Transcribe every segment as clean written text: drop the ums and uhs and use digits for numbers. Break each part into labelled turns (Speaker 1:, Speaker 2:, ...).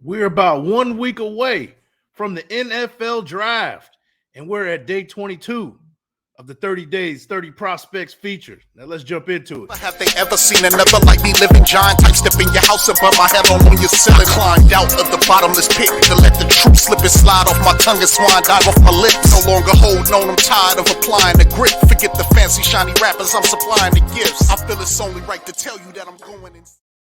Speaker 1: We're about 1 week away from the NFL draft, and we're at day 22 of the 30 days, 30 prospects feature. Now let's jump into it.
Speaker 2: Have they ever seen another like me living giant type step in your house above my head on your ceiling? Climbed out of the bottomless pit to let the truth slip and slide off my tongue and swine dive off my lips. No longer holding on, I'm tired of applying the grip. Forget the fancy shiny rappers, I'm supplying the gifts. I feel it's only right to tell you that I'm going in.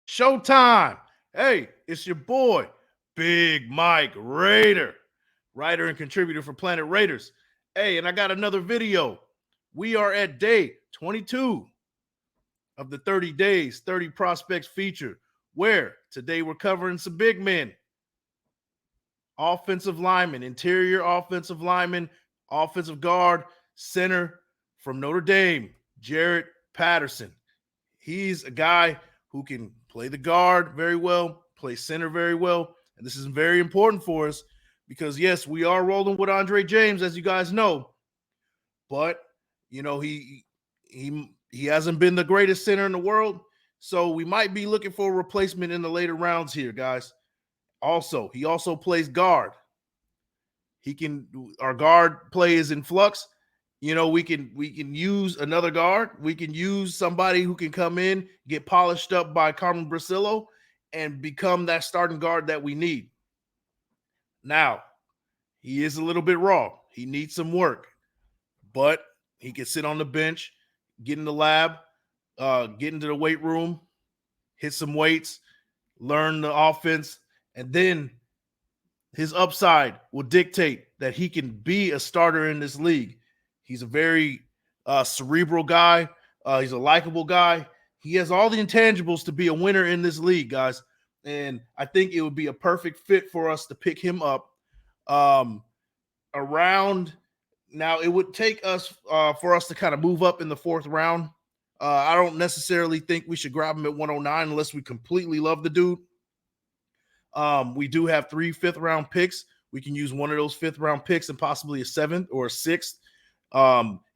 Speaker 1: Showtime. Hey, it's your boy, Big Mike Raider, writer and contributor for Planet Raiders. Hey, and I got another video. We are at day 22 of the 30 days, 30 prospects feature, where today we're covering some big men, offensive lineman, interior offensive lineman, offensive guard, center from Notre Dame, Jarrett Patterson. He's a guy who can play the guard very well, play center very well, and this is very important for us because, yes, we are rolling with Andre James, as you guys know, but, you know, he hasn't been the greatest center in the world, so we might be looking for a replacement in the later rounds here, guys. Also, he also plays guard. Our guard play is in flux. You know, we can use another guard. We can use somebody who can come in, get polished up by Carmen Brasillo, and become that starting guard that we need. Now, he is a little bit raw. He needs some work, but he can sit on the bench, get in the lab, get into the weight room, hit some weights, learn the offense, and then his upside will dictate that he can be a starter in this league. He's a very cerebral guy. He's a likable guy. He has all the intangibles to be a winner in this league, guys. And I think it would be a perfect fit for us to pick him up around. Now, it would take us for us to kind of move up in the fourth round. I don't necessarily think we should grab him at 109 unless we completely love the dude. We do have 3 fifth-round picks. We can use one of those fifth-round picks and possibly a 7th or a 6th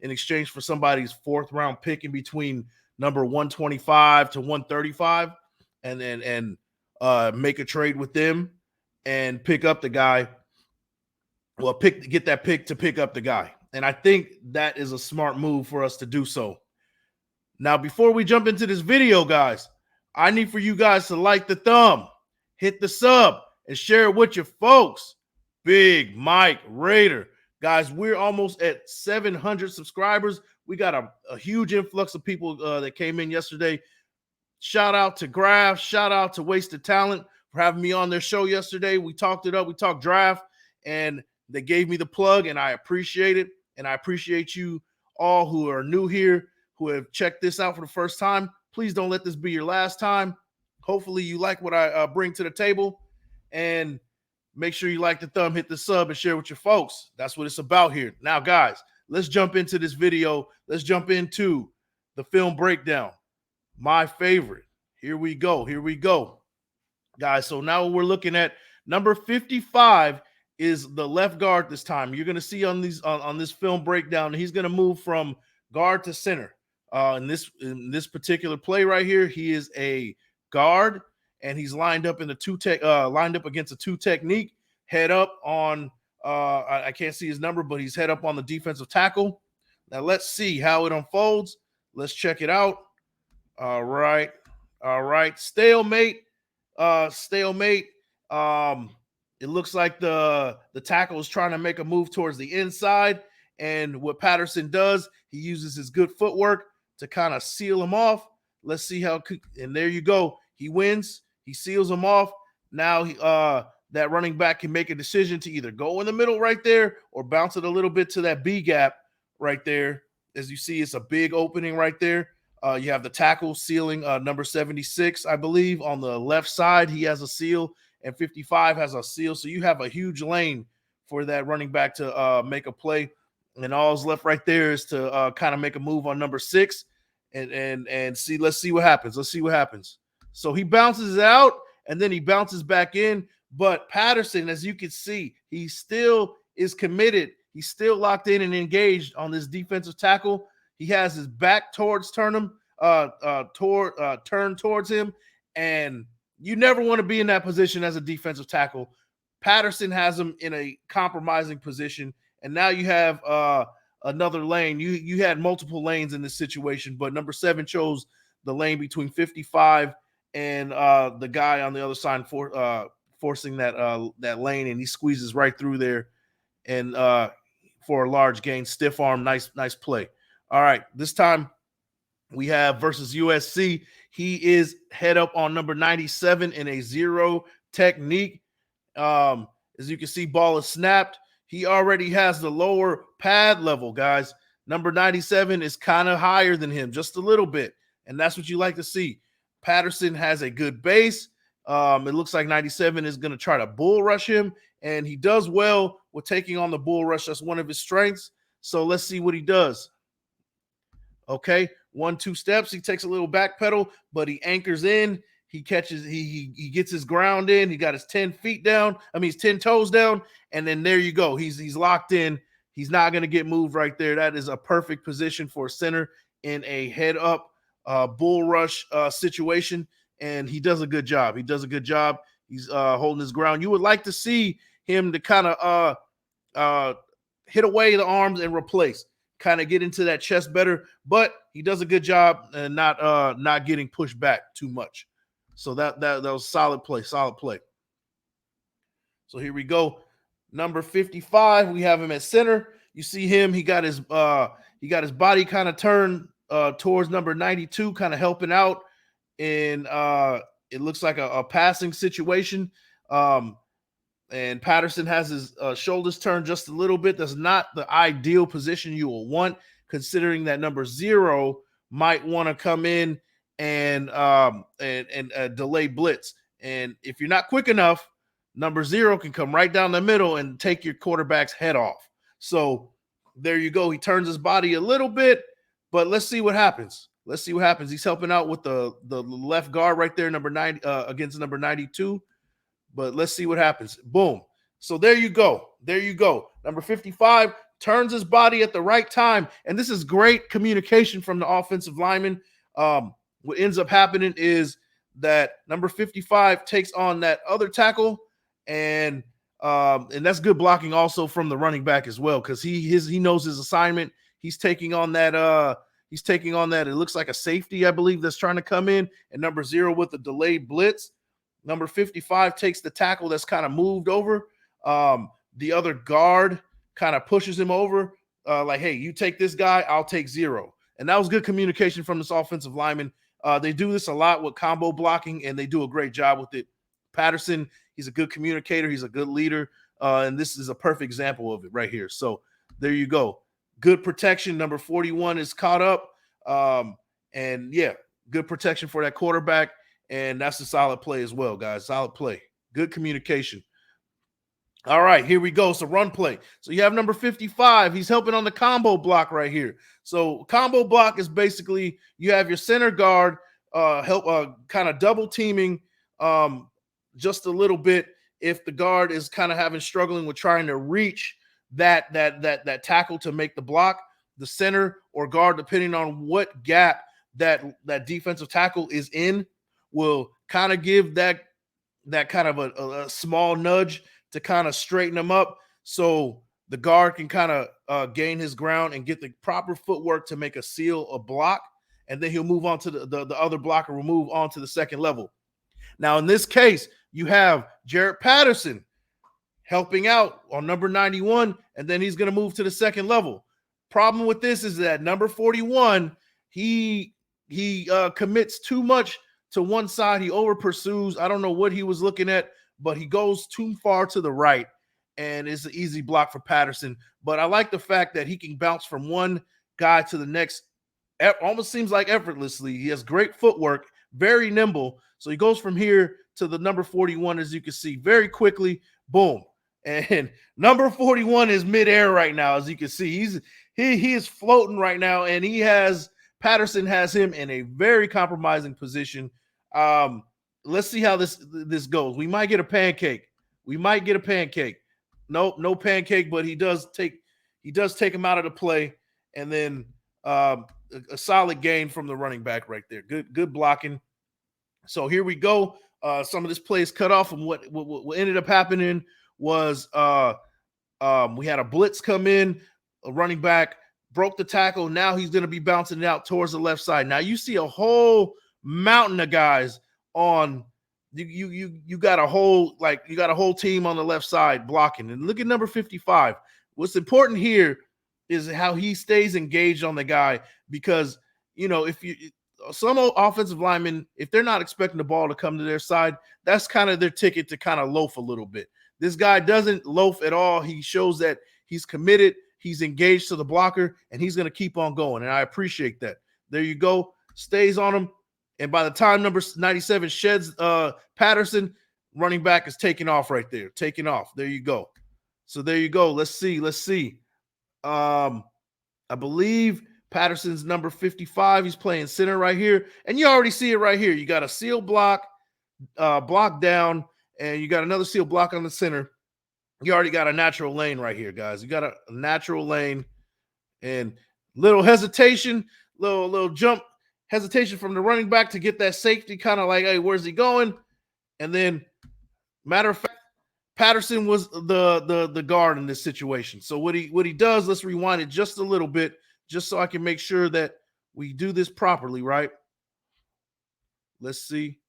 Speaker 1: in exchange for somebody's 4th-round pick in between number 125 to 135, and make a trade with them and pick up the guy. Well, get that pick to pick up the guy. And I think that is a smart move for us to do so. Now, before we jump into this video, guys, I need for you guys to like the thumb, hit the sub, and share it with your folks. Big Mike Raider. Guys, we're almost at 700 subscribers. We got a huge influx of people that came in yesterday. Shout out to Graf. Shout out to Wasted Talent for having me on their show yesterday. We talked it up. We talked draft, and they gave me the plug, and I appreciate it. And I appreciate you all who are new here, who have checked this out for the first time. Please don't let this be your last time. Hopefully you like what I bring to the table. And make sure you like the thumb, hit the sub, and share with your folks. That's what it's about here. Now, guys, let's jump into this video. Let's jump into the film breakdown. My favorite. Here we go. Here we go. Guys, so now we're looking at number 55 is the left guard this time. You're going to see on this film breakdown, he's going to move from guard to center. In this particular play right here, he is a guard, and he's lined up in the lined up against a 2 technique, head up on I can't see his number, but he's head up on the defensive tackle. Now let's see how it unfolds. Let's check it out. All right. Stalemate. It looks like the tackle is trying to make a move towards the inside, and what Patterson does, he uses his good footwork to kind of seal him off. Let's see how, and there you go. He wins. He seals him off. Now that running back can make a decision to either go in the middle right there or bounce it a little bit to that B gap right there. As you see, it's a big opening right there. You have the tackle sealing number 76, I believe, on the left side. He has a seal, and 55 has a seal. So you have a huge lane for that running back to make a play. And all's left right there is to kind of make a move on number 6 and see. Let's see what happens. Let's see what happens. So he bounces out, and then he bounces back in. But Patterson, as you can see, he still is committed. He's still locked in and engaged on this defensive tackle. He has his back turned towards him, and You never want to be in that position as a defensive tackle. Patterson has him in a compromising position, and now you have another lane. You had multiple lanes in this situation, but number 7 chose the lane between 55 and the guy on the other side forcing that lane, and he squeezes right through there and for a large gain, stiff arm, nice play. All right, this time we have versus USC. He is head up on number 97 in a zero technique. As you can see, ball is snapped. He already has the lower pad level, guys. Number 97 is kind of higher than him, just a little bit. And that's what you like to see. Patterson has a good base. It looks like 97 is going to try to bull rush him, and he does well with taking on the bull rush. That's one of his strengths. So let's see what he does. Okay, 1-2 steps. He takes a little back pedal, but he anchors in. He catches, he gets his ground in. He got his 10 feet down. I mean, his 10 toes down. And then there you go. He's locked in. He's not going to get moved right there. That is a perfect position for a center in a head up bull rush situation. And he does a good job. He's holding his ground. You would like to see him to kind of hit away the arms and replace, kind of get into that chest better, but he does a good job and not getting pushed back too much. So that was solid play. So here we go. Number 55, we have him at center. You see him, he got his body kind of turned towards number 92, kind of helping out in it looks like a passing situation. And Patterson has his shoulders turned just a little bit. That's not the ideal position you will want, considering that number 0 might want to come in and delay blitz. And if you're not quick enough, number 0 can come right down the middle and take your quarterback's head off. So there you go. He turns his body a little bit, but let's see what happens. He's helping out with the left guard right there, number 9 against number 92. But let's see what happens. Boom. So there you go. Number 55 turns his body at the right time. And this is great communication from the offensive lineman. What ends up happening is that number 55 takes on that other tackle, and that's good blocking also from the running back as well, because he knows his assignment. He's taking on that. It looks like a safety, I believe, that's trying to come in, and number 0 with the delayed blitz. Number 55 takes the tackle that's kind of moved over. The other guard kind of pushes him over, like, hey, you take this guy, I'll take 0. And that was good communication from this offensive lineman. They do this a lot with combo blocking, and they do a great job with it. Patterson, he's a good communicator. He's a good leader. And this is a perfect example of it right here. So there you go. Good protection. Number 41 is caught up. And, yeah, good protection for that quarterback. And that's a solid play as well, guys. Solid play. Good communication. All right, here we go. So run play. So you have number 55. He's helping on the combo block right here. So combo block is basically you have your center guard help kind of double teaming just a little bit if the guard is kind of struggling with trying to reach that tackle to make the block. The center or guard, depending on what gap that defensive tackle is in, will kind of give that kind of a small nudge to kind of straighten him up, so the guard can kind of gain his ground and get the proper footwork to make a seal, a block, and then he'll move on to the other blocker will move on to the second level. Now, in this case, you have Jarrett Patterson helping out on number 91, and then he's going to move to the second level. Problem with this is that number 41, he commits too much to one side. He over pursues. I don't know what he was looking at, but he goes too far to the right, and it's an easy block for Patterson. But I like the fact that he can bounce from one guy to the next. Almost seems like effortlessly. He has great footwork, very nimble. So he goes from here to the number 41, as you can see, very quickly. Boom. And number 41 is midair right now, as you can see. He is floating right now, and Patterson has him in a very compromising position. Let's see how this goes. We might get a pancake. Nope, no pancake, but he does take him out of the play, and then a solid gain from the running back right there. Good blocking. So here we go. Some of this play is cut off, and what ended up happening was we had a blitz come in, a running back broke the tackle. Now he's going to be bouncing it out towards the left side. Now you see a whole mountain of guys on you got a whole team on the left side blocking. And look at number 55. What's important here is how he stays engaged on the guy, because if some offensive linemen, if they're not expecting the ball to come to their side, that's kind of their ticket to kind of loaf a little bit. This guy doesn't loaf at all. He shows that he's committed, he's engaged to the blocker, and he's going to keep on going. And I appreciate that. There you go. Stays on him. And by the time number 97 sheds Patterson, running back is taking off right there. Taking off. There you go. So there you go. Let's see. I believe Patterson's number 55. He's playing center right here. And you already see it right here. You got a seal block, block down, and you got another seal block on the center. You already got a natural lane right here, guys. You got a natural lane, and little hesitation, little jump hesitation from the running back to get that safety, kind of like, hey, where's he going? And then, matter of fact, Patterson was the guard in this situation. So what he does, let's rewind it just a little bit, just so I can make sure that we do this properly, right? Let's see.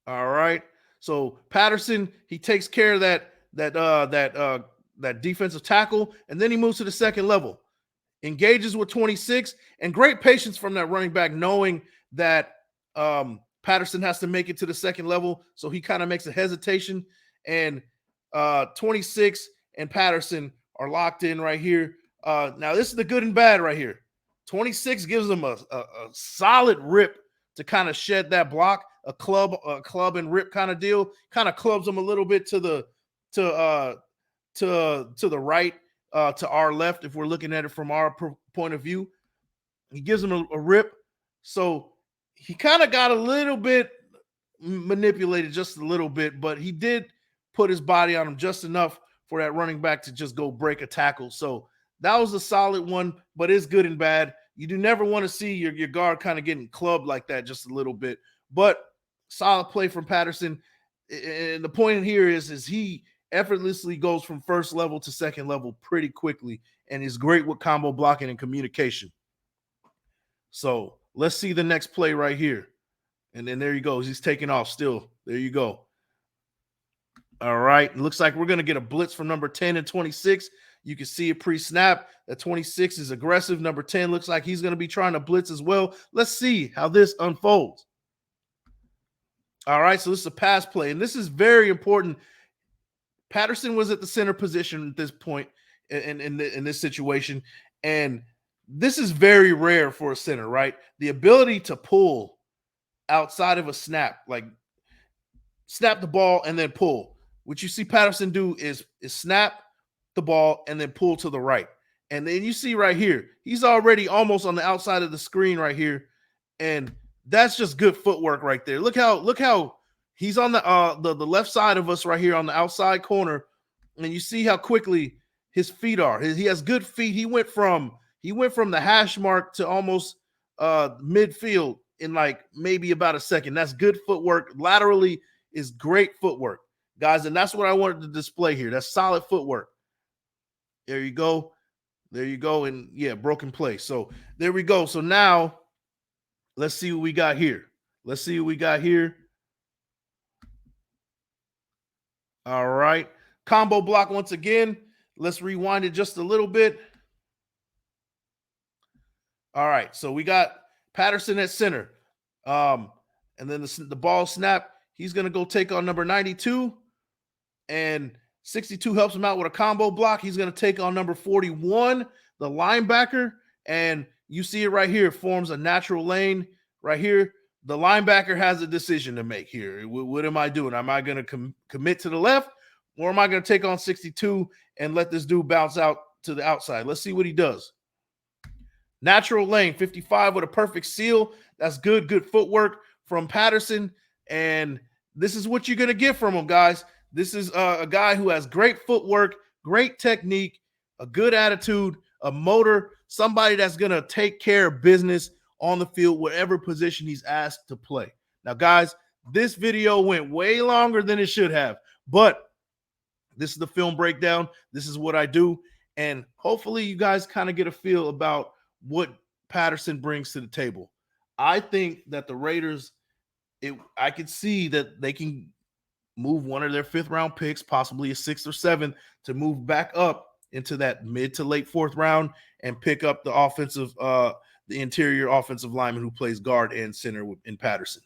Speaker 1: All right. So Patterson, he takes care of that defensive tackle, and then he moves to the second level, engages with 26, and great patience from that running back, knowing that Patterson has to make it to the second level. So he kind of makes a hesitation, and 26 and Patterson are locked in right here. Now this is the good and bad right here. 26 gives them a solid rip to kind of shed that block, a club and rip kind of deal. Kind of clubs them a little bit to the right, to our left, if we're looking at it from our point of view. He gives him a rip. So he kind of got a little bit manipulated, just a little bit, but he did put his body on him just enough for that running back to just go break a tackle. So that was a solid one, but it's good and bad. You do never want to see your guard kind of getting clubbed like that, just a little bit. But solid play from Patterson. And the point here is he effortlessly goes from first level to second level pretty quickly, and is great with combo blocking and communication. So let's see the next play right here. And then there he goes. He's taking off still. There you go. All right. It looks like we're going to get a blitz from number 10 and 26. You can see it pre-snap. That 26 is aggressive. Number 10 looks like he's going to be trying to blitz as well. Let's see how this unfolds. All right. So this is a pass play, and this is very important. Patterson was at the center position at this point in this situation, and this is very rare for a center, right? The ability to pull outside of a snap, like snap the ball and then pull. What you see Patterson do is snap the ball and then pull to the right. And then you see right here, he's already almost on the outside of the screen right here, and that's just good footwork right there. Look how he's on the left side of us right here on the outside corner, and you see how quickly his feet are. He has good feet. He went from the hash mark to almost midfield in like maybe about a second. That's good footwork. Laterally is great footwork, guys, and that's what I wanted to display here. That's solid footwork. There you go. There you go. And yeah, broken play. So there we go. So now let's see what we got here. Let's see what we got here. All right. Combo block once again. Let's rewind it just a little bit. All right. So we got Patterson at center. And then the ball snap. He's going to go take on number 92. And 62 helps him out with a combo block. He's going to take on number 41, the linebacker. And you see it right here. It forms a natural lane right here. The linebacker has a decision to make here. What am I doing? Am I going to commit to the left, or am I going to take on 62 and let this dude bounce out to the outside? Let's see what he does. Natural lane, 55 with a perfect seal. That's good footwork from Patterson. And this is what you're going to get from him, guys. This is a guy who has great footwork, great technique, a good attitude, a motor, somebody that's going to take care of business on the field, whatever position he's asked to play. Now, guys, this video went way longer than it should have, but this is the film breakdown. This is what I do. And hopefully you guys kind of get a feel about what Patterson brings to the table. I think that the Raiders, I could see that they can move one of their 5th round picks, possibly a 6th or 7th, to move back up into that mid to late 4th round and pick up the interior offensive lineman who plays guard and center in Patterson.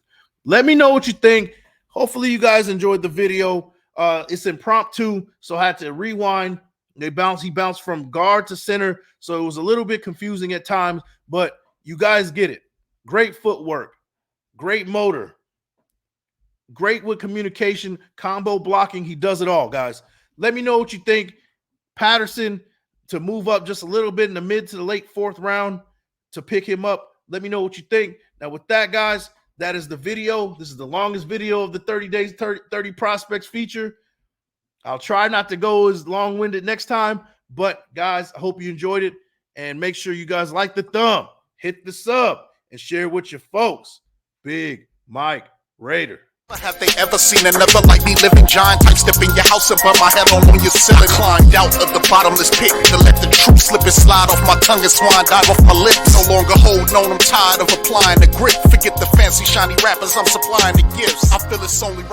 Speaker 1: Let me know what you think. Hopefully you guys enjoyed the video. It's impromptu, so I had to rewind. He bounced from guard to center, so it was a little bit confusing at times, but you guys get it. Great footwork, great motor, great with communication, combo blocking. He does it all, guys. Let me know what you think. Patterson to move up just a little bit in the mid to the late 4th round to pick him up. Let me know what you think. Now, with that, guys, that is the video. This is the longest video of the 30 Days, 30 Prospects feature. I'll try not to go as long-winded next time, but, guys, I hope you enjoyed it, and make sure you guys like the thumb, hit the sub, and share with your folks. Big Mike Raider.
Speaker 2: Have they ever seen another like me, living giant type, step in your house and burn my head on your ceiling? Climbed out of the bottomless pit to let the truth slip and slide off my tongue and swine dive off my lips. No longer holding on, I'm tired of applying the grip. Forget the fancy shiny rappers, I'm supplying the gifts. I feel it's only